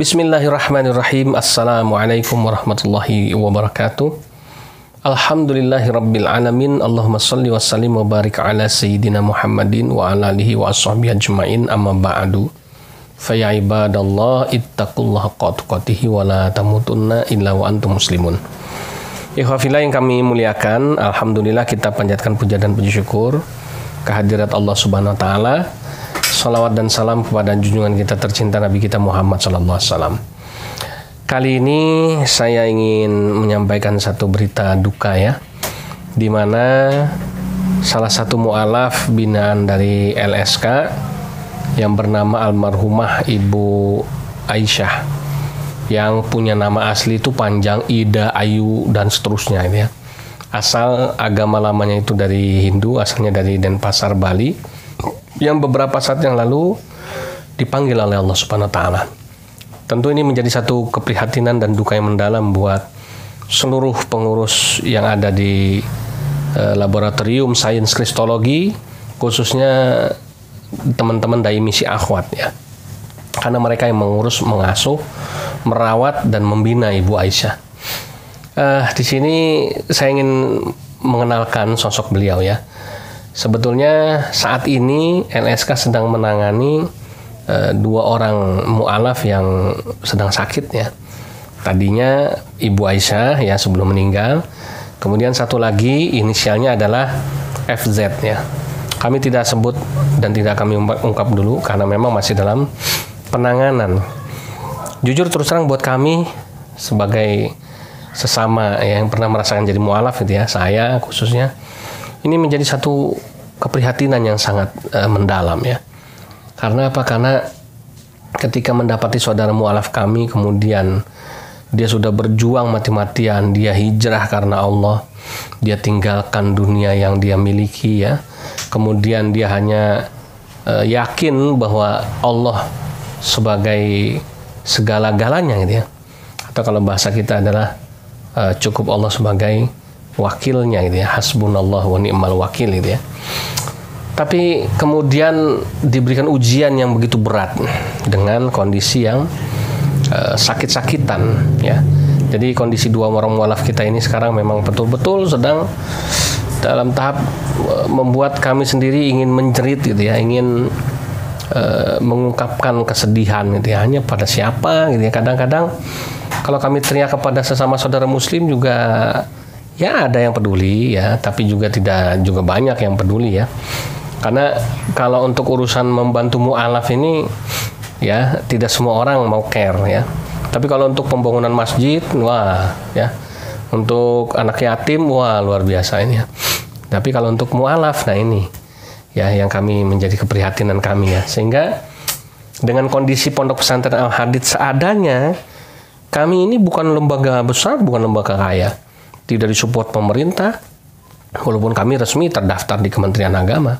Bismillahirrahmanirrahim. Assalamualaikum warahmatullahi wabarakatuh. Alhamdulillahirabbil alamin. Allahumma shalli wa sallim wa barik ala sayyidina Muhammadin wa ala alihi wa ashabihi ajmain. Amma ba'du. Fa ya ibadallah ittaqullaha haqqa tuqatih wa la tamutunna illa wa antum muslimun. Ikhwafillah yang kami muliakan, alhamdulillah kita panjatkan puja dan puji syukur kehadirat Allah Subhanahu wa taala. Salawat dan salam kepada junjungan kita tercinta Nabi kita Muhammad sallallahu alaihi wasallam. Kali ini saya ingin menyampaikan satu berita duka ya, di mana salah satu mu'alaf binaan dari LSK yang bernama almarhumah Ibu Aisyah, yang punya nama asli itu panjang Ida Ayu dan seterusnya ini ya. Asal agama lamanya itu dari Hindu, asalnya dari Denpasar, Bali, yang beberapa saat yang lalu dipanggil oleh Allah Subhanahu wa taala. Tentu ini menjadi satu keprihatinan dan duka yang mendalam buat seluruh pengurus yang ada di laboratorium sains kristologi, khususnya teman-teman dai misi akhwat ya. Karena mereka yang mengurus, mengasuh, merawat dan membina Ibu Aisyah. Di sini saya ingin mengenalkan sosok beliau ya. Sebetulnya saat ini LSK sedang menangani dua orang mu'alaf yang sedang sakit ya. Tadinya Ibu Aisyah ya sebelum meninggal. Kemudian satu lagi inisialnya adalah FZ ya. Kami tidak sebut dan tidak kami ungkap dulu karena memang masih dalam penanganan. Jujur terus terang buat kami sebagai sesama yang pernah merasakan jadi mu'alaf gitu ya, saya khususnya, ini menjadi satu keprihatinan yang sangat mendalam ya. Karena apa? Karena ketika mendapati saudara mu'alaf kami, kemudian dia sudah berjuang mati-matian, dia hijrah karena Allah, dia tinggalkan dunia yang dia miliki ya. Kemudian dia hanya yakin bahwa Allah sebagai segala-galanya gitu ya. Atau kalau bahasa kita adalah cukup Allah sebagai wakilnya gitu ya, hasbunallah wa ni'mal wakil gitu ya. Tapi kemudian diberikan ujian yang begitu berat dengan kondisi yang sakit-sakitan ya. Jadi kondisi dua orang mu'alaf kita ini sekarang memang betul-betul sedang dalam tahap membuat kami sendiri ingin menjerit gitu ya, ingin mengungkapkan kesedihan gitu ya, hanya pada siapa gitu ya. Kadang-kadang kalau kami teriak kepada sesama saudara muslim juga ya ada yang peduli ya, tapi juga tidak juga banyak yang peduli ya. Karena kalau untuk urusan membantu mu'alaf ini ya tidak semua orang mau care ya. Tapi kalau untuk pembangunan masjid, wah ya. Untuk anak yatim, wah luar biasa ini ya. Tapi kalau untuk mu'alaf, nah ini ya yang kami menjadi keprihatinan kami ya. Sehingga dengan kondisi Pondok Pesantren Al-Hadid seadanya, kami ini bukan lembaga besar, bukan lembaga kaya. Tidak disupport pemerintah, walaupun kami resmi terdaftar di Kementerian Agama.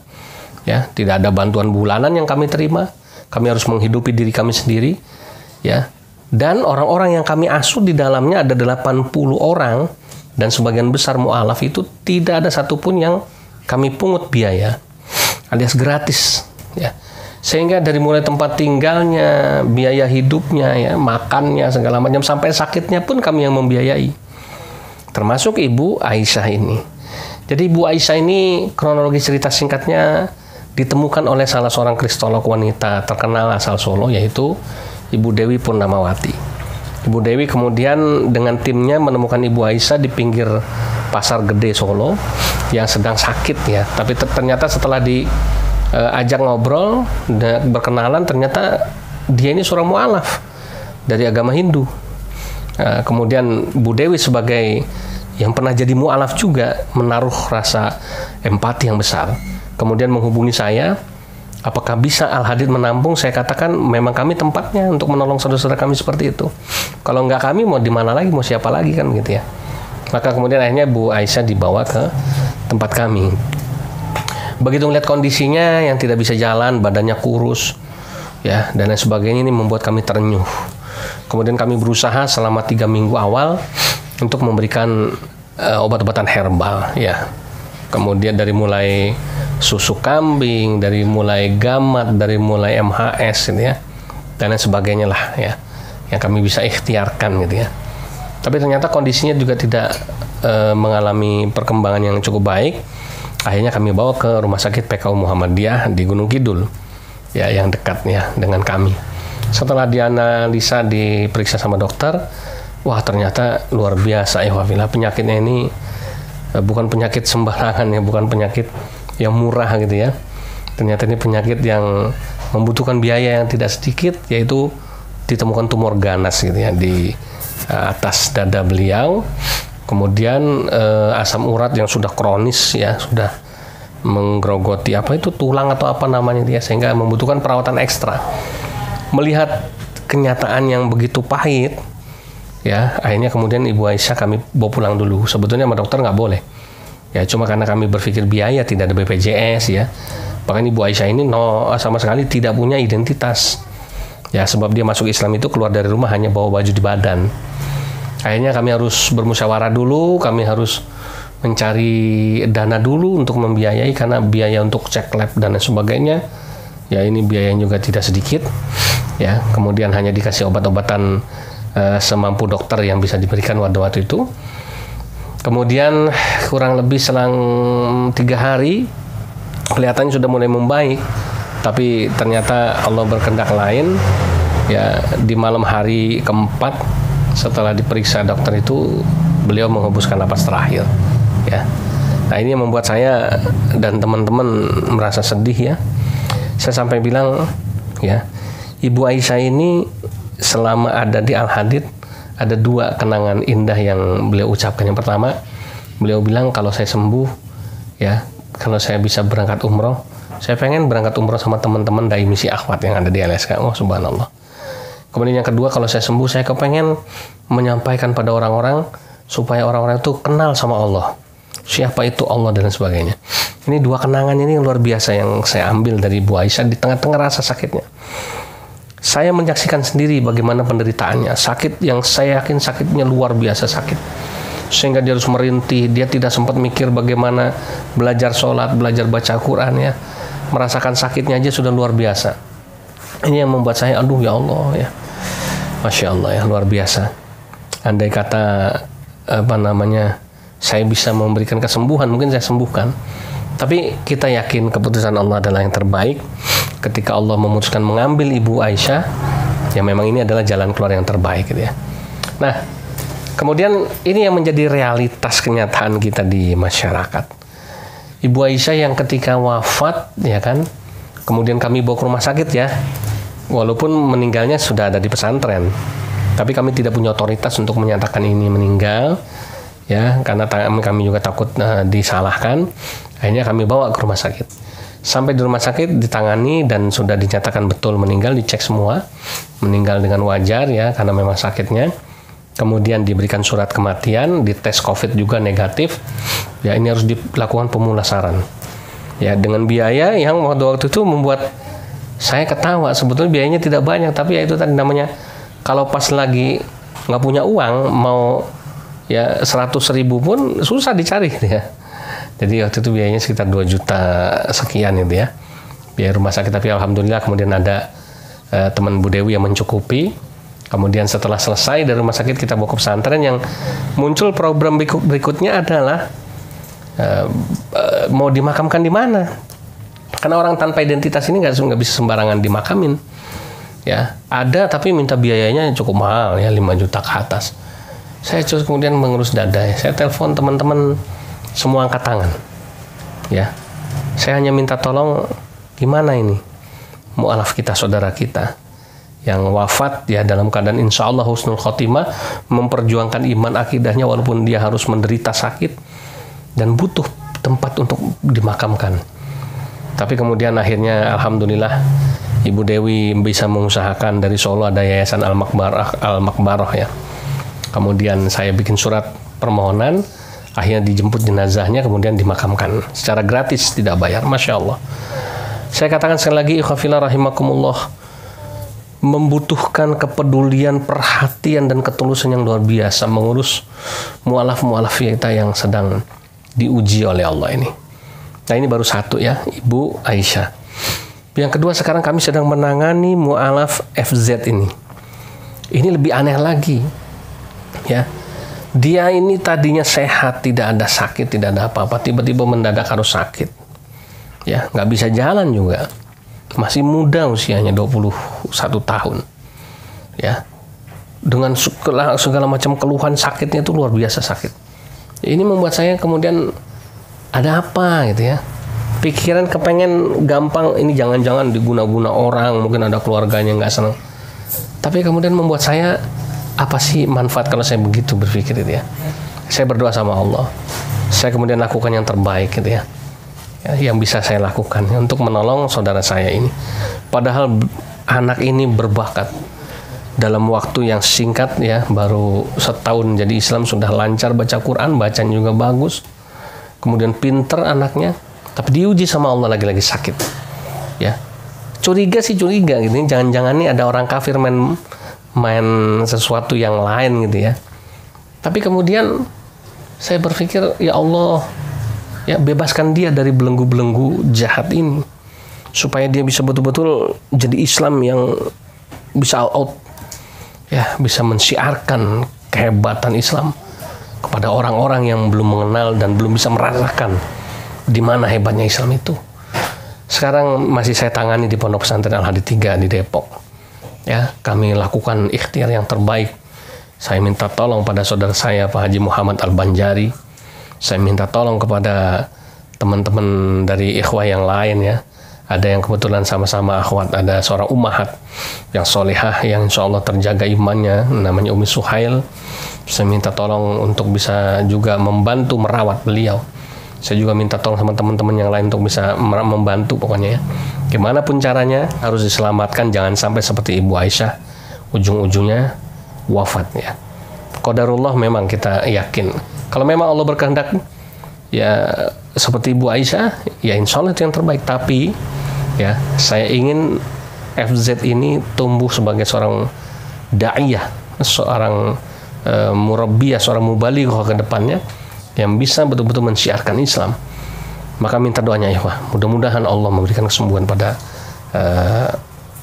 Ya, tidak ada bantuan bulanan yang kami terima. Kami harus menghidupi diri kami sendiri, ya. Dan orang-orang yang kami asuh di dalamnya ada 80 orang, dan sebagian besar mu'alaf itu tidak ada satupun yang kami pungut biaya, alias gratis, ya. Sehingga dari mulai tempat tinggalnya, biaya hidupnya, ya, makannya, segala macam, sampai sakitnya pun kami yang membiayai. Termasuk Ibu Aisyah ini. Jadi Ibu Aisyah ini kronologi cerita singkatnya ditemukan oleh salah seorang kristolog wanita terkenal asal Solo, yaitu Ibu Dewi Purnamawati. Ibu Dewi kemudian dengan timnya menemukan Ibu Aisyah di pinggir Pasar Gede Solo yang sedang sakit ya. Tapi ternyata setelah diajak ngobrol dan berkenalan, ternyata dia ini seorang mu'alaf dari agama Hindu. Kemudian Bu Dewi sebagai yang pernah jadi mu'alaf juga menaruh rasa empati yang besar. Kemudian menghubungi saya, apakah bisa Al-Hadid menampung? Saya katakan memang kami tempatnya untuk menolong saudara-saudara kami seperti itu. Kalau nggak kami mau di mana lagi, mau siapa lagi kan gitu ya. Maka kemudian akhirnya Bu Aisyah dibawa ke tempat kami. Begitu melihat kondisinya yang tidak bisa jalan, badannya kurus, ya dan lain sebagainya, ini membuat kami terenyuh. Kemudian kami berusaha selama 3 minggu awal untuk memberikan obat-obatan herbal, ya. Kemudian dari mulai susu kambing, dari mulai gamat, dari mulai MHS, gitu ya, dan lain sebagainya lah, ya. yang kami bisa ikhtiarkan gitu ya. Tapi ternyata kondisinya juga tidak mengalami perkembangan yang cukup baik. Akhirnya kami bawa ke Rumah Sakit PKU Muhammadiyah di Gunung Kidul, ya, yang dekat ya dengan kami. Setelah dianalisa, diperiksa sama dokter, wah ternyata luar biasa ya wafilah, penyakitnya ini bukan penyakit sembarangan ya, bukan penyakit yang murah gitu ya. Ternyata ini penyakit yang membutuhkan biaya yang tidak sedikit, yaitu ditemukan tumor ganas gitu ya di atas dada beliau. Kemudian asam urat yang sudah kronis ya, sudah menggerogoti apa itu tulang atau apa namanya dia, sehingga membutuhkan perawatan ekstra. Melihat kenyataan yang begitu pahit ya, akhirnya kemudian Ibu Aisyah kami bawa pulang dulu. Sebetulnya sama dokter nggak boleh ya, cuma karena kami berpikir biaya, tidak ada BPJS ya. Bahkan Ibu Aisyah ini sama sekali tidak punya identitas ya, sebab dia masuk Islam itu keluar dari rumah hanya bawa baju di badan. Akhirnya kami harus bermusyawarah dulu, kami harus mencari dana dulu untuk membiayai, karena biaya untuk cek lab dan lain sebagainya ya, ini biayanya juga tidak sedikit ya. Kemudian hanya dikasih obat-obatan semampu dokter yang bisa diberikan waktu itu. Kemudian kurang lebih selang 3 hari kelihatannya sudah mulai membaik, tapi ternyata Allah berkehendak lain ya. Di malam hari keempat setelah diperiksa dokter itu, beliau menghembuskan napas terakhir ya. Nah, ini yang membuat saya dan teman-teman merasa sedih ya. Saya sampai bilang ya, Ibu Aisyah ini selama ada di Al-Hadid ada 2 kenangan indah yang beliau ucapkan. Yang pertama, beliau bilang kalau saya sembuh ya, kalau saya bisa berangkat umroh, saya pengen berangkat umroh sama teman-teman dai misi akhwat yang ada di LSK. Oh subhanallah. Kemudian yang kedua, kalau saya sembuh, saya kepengen menyampaikan pada orang-orang supaya orang-orang itu kenal sama Allah, siapa itu Allah dan sebagainya. Ini 2 kenangan ini yang luar biasa yang saya ambil dari Ibu Aisyah di tengah-tengah rasa sakitnya. Saya menyaksikan sendiri bagaimana penderitaannya, sakit yang saya yakin sakitnya luar biasa sakit, sehingga dia harus merintih. Dia tidak sempat mikir bagaimana belajar sholat, belajar baca Quran ya. Merasakan sakitnya aja sudah luar biasa. Ini yang membuat saya, aduh ya Allah ya, Masya Allah ya, luar biasa. Andai kata saya bisa memberikan kesembuhan, mungkin saya sembuhkan. Tapi kita yakin keputusan Allah adalah yang terbaik. Ketika Allah memutuskan mengambil Ibu Aisyah, ya memang ini adalah jalan keluar yang terbaik gitu ya. Nah, kemudian ini yang menjadi realitas kenyataan kita di masyarakat. Ibu Aisyah yang ketika wafat ya kan, kemudian kami bawa ke rumah sakit ya. Walaupun meninggalnya sudah ada di pesantren, tapi kami tidak punya otoritas untuk menyatakan ini meninggal ya, karena kami juga takut disalahkan. Akhirnya kami bawa ke rumah sakit. Sampai di rumah sakit ditangani dan sudah dinyatakan betul meninggal, dicek semua meninggal dengan wajar ya, karena memang sakitnya. Kemudian diberikan surat kematian, dites COVID juga negatif ya. Ini harus dilakukan pemulasaran ya, dengan biaya yang waktu itu membuat saya ketawa. Sebetulnya biayanya tidak banyak, tapi ya itu tadi namanya, kalau pas lagi nggak punya uang, mau ya 100.000 pun susah dicari ya. Jadi waktu itu biayanya sekitar 2 juta sekian itu ya, biaya rumah sakit. Tapi alhamdulillah kemudian ada teman Bu Dewi yang mencukupi. Kemudian setelah selesai dari rumah sakit, kita bawa ke pesantren. Yang muncul program berikutnya adalah mau dimakamkan di mana? Karena orang tanpa identitas ini nggak bisa sembarangan dimakamin. Ya, ada tapi minta biayanya cukup mahal ya, 5 juta ke atas. Saya terus kemudian mengurus dada ya. Saya telepon teman-teman semua angkat tangan. Ya. Saya hanya minta tolong, gimana ini? Mu'alaf kita, saudara kita yang wafat ya dalam keadaan insya Allah husnul khotimah, memperjuangkan iman akidahnya walaupun dia harus menderita sakit dan butuh tempat untuk dimakamkan. Tapi kemudian akhirnya alhamdulillah Ibu Dewi bisa mengusahakan, dari Solo ada Yayasan Al-Makbarah ya. Kemudian saya bikin surat permohonan, akhirnya dijemput jenazahnya, kemudian dimakamkan secara gratis, tidak bayar. Masya Allah. Saya katakan sekali lagi, ikhwafillah rahimakumullah, membutuhkan kepedulian, perhatian dan ketulusan yang luar biasa mengurus mu'alaf kita yang sedang diuji oleh Allah ini. Nah, ini baru satu ya, Ibu Aisyah. Yang kedua, sekarang kami sedang menangani mu'alaf FZ ini. Ini lebih aneh lagi, ya. Dia ini tadinya sehat, tidak ada sakit, tidak ada apa-apa, tiba-tiba mendadak harus sakit, ya, nggak bisa jalan juga, masih muda usianya 21 tahun, ya, dengan segala macam keluhan sakitnya itu luar biasa sakit. Ini membuat saya kemudian ada apa gitu ya, pikiran kepengen gampang ini jangan-jangan diguna-guna orang, mungkin ada keluarganya nggak senang. Tapi kemudian membuat saya, apa sih manfaat kalau saya begitu berpikir gitu ya. Saya berdoa sama Allah, saya kemudian lakukan yang terbaik gitu ya, yang bisa saya lakukan untuk menolong saudara saya ini. Padahal anak ini berbakat, dalam waktu yang singkat ya, baru setahun jadi Islam sudah lancar baca Quran, bacaan juga bagus, kemudian pinter anaknya, tapi diuji sama Allah lagi-lagi sakit, ya. Curiga gitu, jangan-jangan nih ada orang kafir main sesuatu yang lain gitu ya. Tapi kemudian saya berpikir, ya Allah, ya bebaskan dia dari belenggu-belenggu jahat ini, supaya dia bisa betul-betul jadi Islam yang bisa out, ya, bisa mensiarkan kehebatan Islam kepada orang-orang yang belum mengenal dan belum bisa merasakan di mana hebatnya Islam itu. Sekarang masih saya tangani di Pondok Pesantren Al-Hadi 3 di Depok. Ya, kami lakukan ikhtiar yang terbaik. Saya minta tolong pada saudara saya Pak Haji Muhammad Al-Banjari. Saya minta tolong kepada teman-teman dari ikhwah yang lain ya. Ada yang kebetulan sama-sama akhwat, ada seorang ummahat yang solehah yang insya Allah terjaga imannya, namanya Umi Suhail. Saya minta tolong untuk bisa juga membantu merawat beliau. Saya juga minta tolong sama teman-teman yang lain untuk bisa membantu pokoknya ya. Gimana pun caranya harus diselamatkan, jangan sampai seperti Ibu Aisyah ujung-ujungnya wafat ya. Qadarullah memang kita yakin. Kalau memang Allah berkehendak ya seperti Ibu Aisyah, ya insya Allah itu yang terbaik. Tapi ya saya ingin FZ ini tumbuh sebagai seorang da'iyah, seorang murabbiyah, seorang mubalighah ke depannya, yang bisa betul-betul mensiarkan Islam. Maka minta doanya ya, mudah-mudahan Allah memberikan kesembuhan pada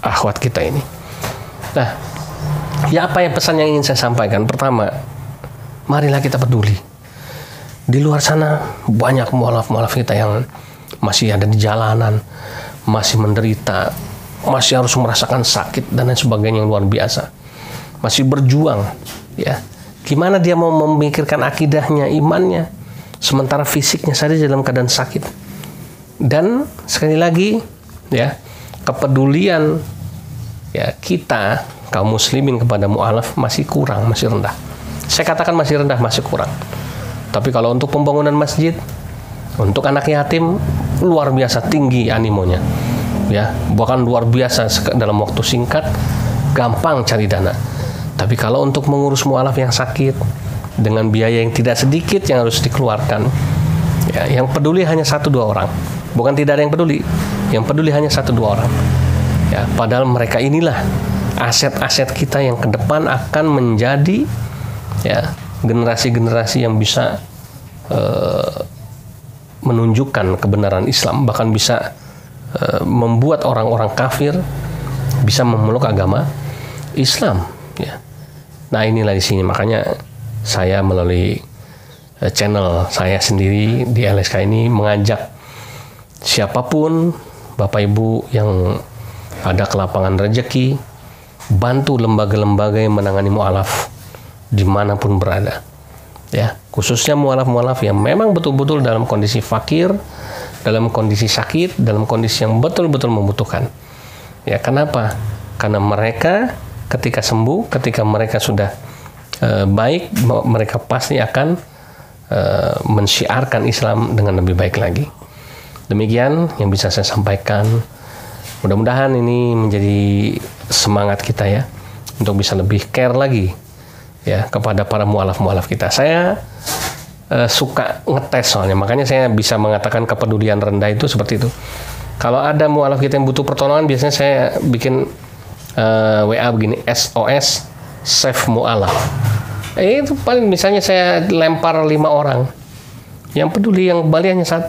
akhwat kita ini. Nah, ya apa yang pesan yang ingin saya sampaikan? Pertama, marilah kita peduli. Di luar sana banyak mualaf-mualaf kita yang masih ada di jalanan, masih menderita, masih harus merasakan sakit dan lain sebagainya yang luar biasa. Masih berjuang, ya. Gimana dia mau memikirkan akidahnya, imannya, sementara fisiknya saja dalam keadaan sakit. Dan sekali lagi, ya, kepedulian ya kita kaum muslimin kepada mu'alaf masih kurang, masih rendah. Saya katakan masih rendah, masih kurang. Tapi kalau untuk pembangunan masjid, untuk anak yatim, luar biasa tinggi animonya. Ya, bahkan luar biasa dalam waktu singkat, gampang cari dana. Tapi kalau untuk mengurus mu'alaf yang sakit, dengan biaya yang tidak sedikit yang harus dikeluarkan, ya, yang peduli hanya 1-2 orang. Bukan tidak ada yang peduli, yang peduli hanya 1-2 orang. Ya, padahal mereka inilah aset-aset kita yang ke depan akan menjadi ya generasi-generasi yang bisa menunjukkan kebenaran Islam, bahkan bisa membuat orang-orang kafir bisa memeluk agama Islam. Ya. Nah inilah di sini makanya saya melalui channel saya sendiri di LSK ini mengajak siapapun Bapak Ibu yang ada kelapangan rezeki, bantu lembaga-lembaga yang menangani mu'alaf dimanapun berada. Ya, khususnya mu'alaf-mu'alaf yang memang betul-betul dalam kondisi fakir, dalam kondisi sakit, dalam kondisi yang betul-betul membutuhkan. Ya, kenapa? Karena mereka ketika sembuh, ketika mereka sudah baik, mereka pasti akan mensyiarkan Islam dengan lebih baik lagi. Demikian yang bisa saya sampaikan. Mudah-mudahan ini menjadi semangat kita ya untuk bisa lebih care lagi ya kepada para mu'alaf-mu'alaf kita. Saya suka ngetes soalnya, makanya saya bisa mengatakan kepedulian rendah itu seperti itu. Kalau ada mu'alaf kita yang butuh pertolongan, biasanya saya bikin WA begini, SOS Save Mu'alaf. Itu paling misalnya saya lempar 5 orang, yang peduli, yang kembali hanya 1,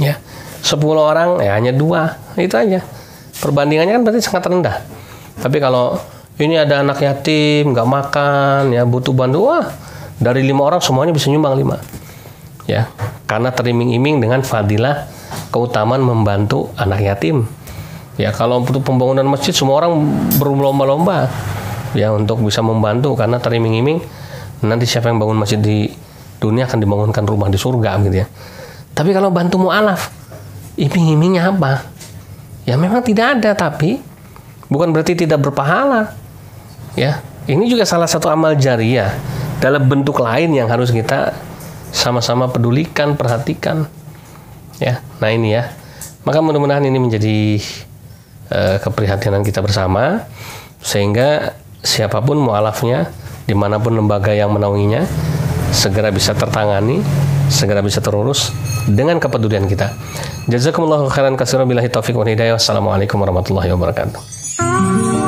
ya 10 orang ya hanya 2, itu aja. Perbandingannya kan berarti sangat rendah. Tapi kalau ini ada anak yatim nggak makan, ya butuh bantu, wah dari 5 orang semuanya bisa nyumbang 5. Ya, karena teriming-iming dengan fadilah keutamaan membantu anak yatim. Ya, kalau untuk pembangunan masjid semua orang berlomba-lomba ya untuk bisa membantu, karena teriming-iming nanti siapa yang bangun masjid di dunia akan dibangunkan rumah di surga gitu ya. Tapi kalau bantu mu'alaf, iming-imingnya apa? Ya memang tidak ada, tapi bukan berarti tidak berpahala. Ya, ini juga salah satu amal jariyah dalam bentuk lain yang harus kita sama-sama pedulikan, perhatikan. Ya, nah ini ya. Maka mudah-mudahan ini menjadi keprihatinan kita bersama, sehingga siapapun mu'alafnya, dimanapun lembaga yang menaunginya, segera bisa tertangani, segera bisa terurus dengan kepedulian kita. Jazakumullahu khairan katsiran, billahi taufiq wal hidayah. Wassalamualaikum warahmatullahi wabarakatuh.